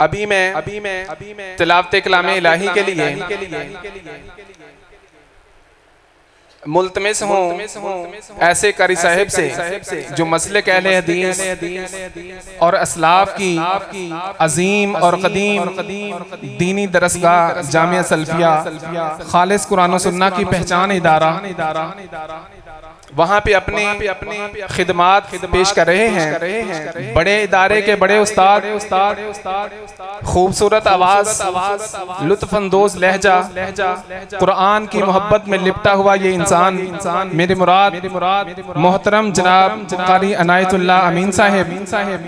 अभी मैं तिलावत कलाम इलाही के लिए मुल्तमिस हूँ ऐसे कारी साहिब से जो मसलक अहले हदीस और असलाफ की अजीम और कदीम दीनी दरसगाह जामिया सल्फिया खालिस कुरान और सुन्ना की पहचान इदारा वहाँ पे अपने खिदमात पेश कर रहे हैं। बड़े इदारे के बड़े उस्ताद, खूबसूरत आवाज़, लुत्फ़अंदोज़ लहजा, कुरान की मोहब्बत में लिपटा हुआ ये इंसान मेरे मुराद मोहतरम जनाब कारी अनायतुल्लाह अमीन साहिब,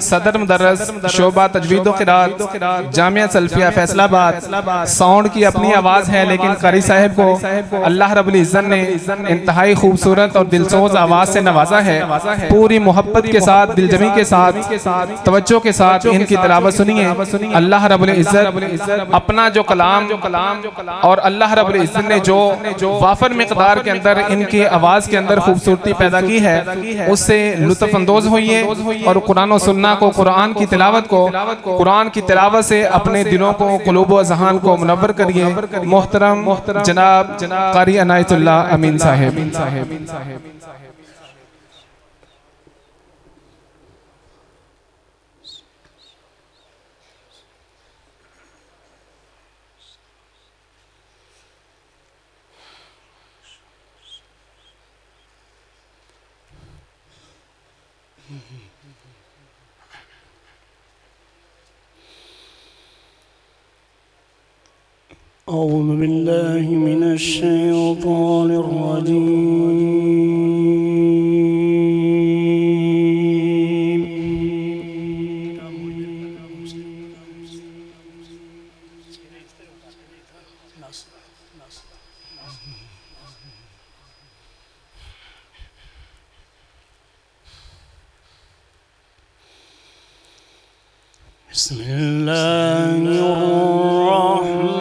सदर मुदर्रस शोबा तजवीद व क़िरात जामिया सल्फिया फैसलाबाद। साउंड की अपनी आवाज़ है, लेकिन कारी साहिब को अल्लाह रब्बुल इज़्ज़त ने इंतहाई खूबसूरत और दिलसोज आवाज़ से नवाजा है। पूरी मोहब्बत के साथ, दिलजमी के साथ, तवज्जो के साथ इनकी तिलावत सुनिए। अल्लाह रब्बुल इज़्ज़त अपना जो कलाम और अल्लाह रब्बुल इज़्ज़त ने जो वाफर मिक़दार के अंदर इनकी आवाज़ के अंदर खूबसूरती पैदा की है, उससे लुत्फ़ अंदोज़ होइए और कुरान और सुन्ना को, कुरान की तिलावत को, कुरान की तिलावत से अपने दिलों को, क़ुलूब व ज़हान को मुनव्वर करिए। मोहतरम जनाब कारी अनायतुल्लाह अमीन साहिब। أعوذ بالله من الشيطان الرجيم بسم الله الرحمن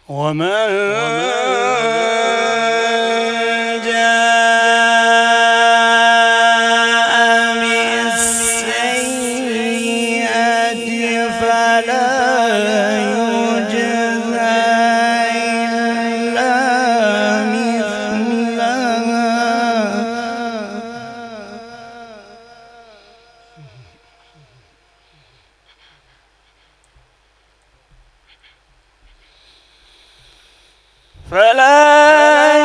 ومن جاء بالسيئة فلا يجزى إلا مثلها وهم لا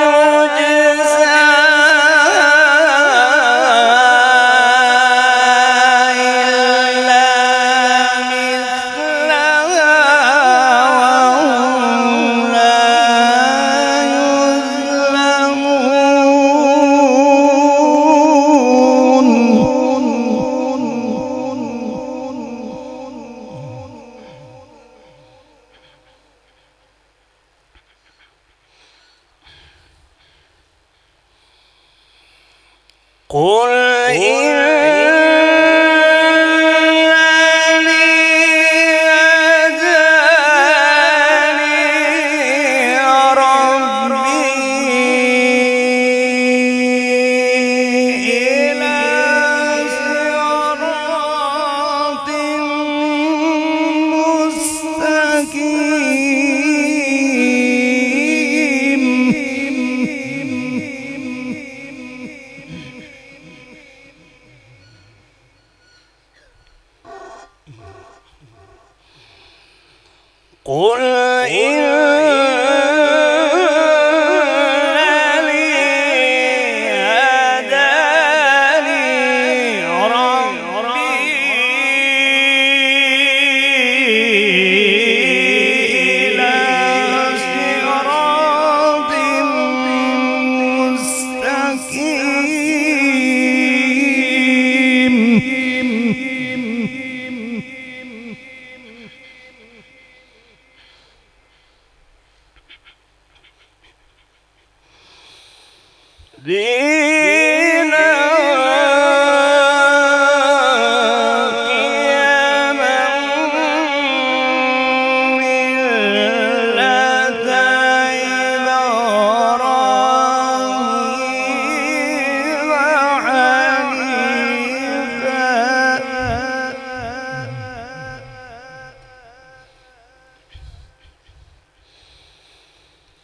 يظلمون قل إنني هداني ربي إلى صراط مستقيم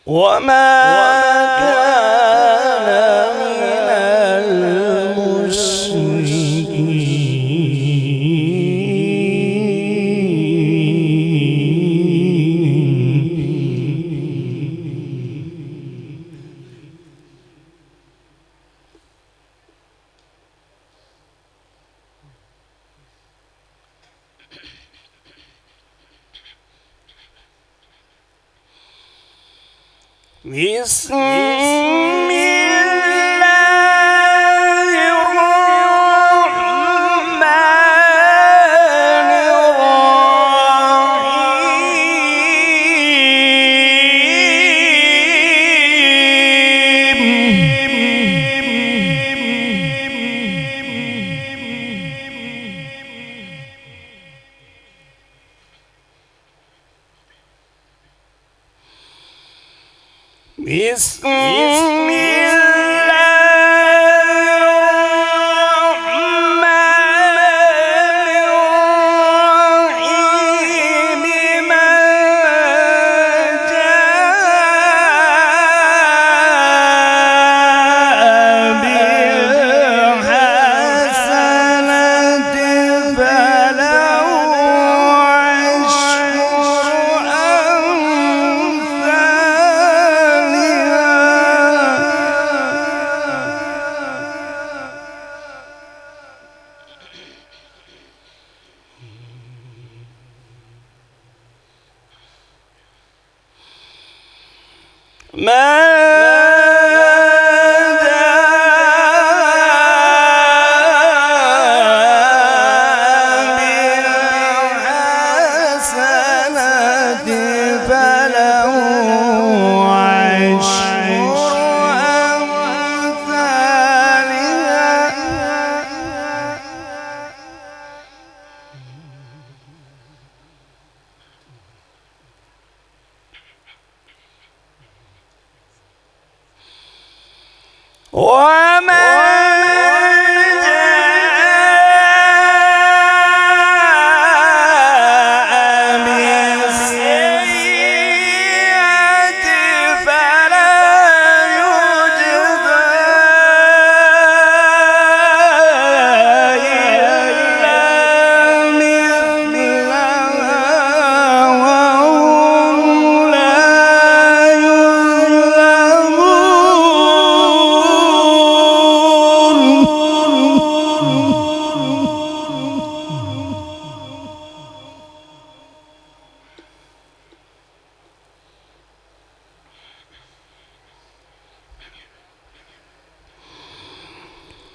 وما كان من بسم الله الرحمن بسم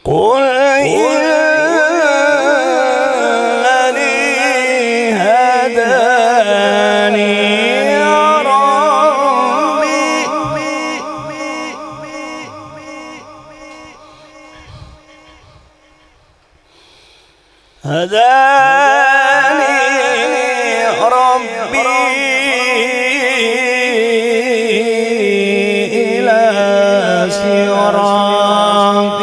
قل إنني هداني ربي إلى صراط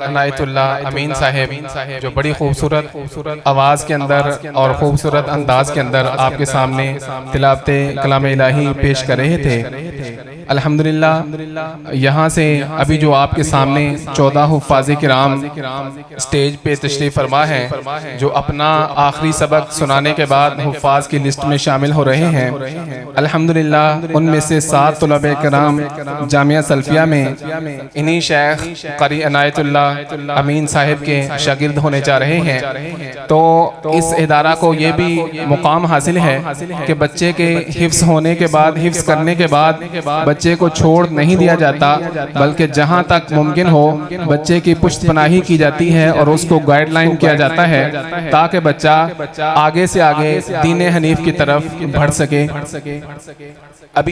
अनायतुल्लाह अमीन साहेब जो बड़ी खूबसूरत आवाज़ के अंदर और खूबसूरत अंदाज के अंदर आपके सामने तिलावत कलाम इलाही पेश कर रहे थे। الحمدللہ یہاں سے ابھی جو آپ کے سامنے 14 حفاظ کرام سٹیج پہ تشریف فرما ہے جو اپنا آخری سبق سنانے کے بعد حفاظ کی لسٹ میں شامل ہو رہے ہیں، الحمدللہ ان میں سے 7 طلباء کرام جامعہ سلفیہ میں انہی شیخ قاری عنایت اللہ امین صاحب کے شاگرد ہونے جا رہے ہیں۔ تو اس ادارہ کو یہ بھی مقام حاصل ہے کہ بچے کے حفظ ہونے کے بعد، حفظ کرنے کے بعد بچے کو چھوڑ نہیں دیا جاتا، بلکہ جہاں تک ممکن ہو بچے کی پشت پناہی کی جاتی ہے اور اس کو گائیڈ لائن کیا جاتا ہے تاکہ بچہ آگے سے آگے دین حنیف کی طرف بڑھ سکے۔ ابھی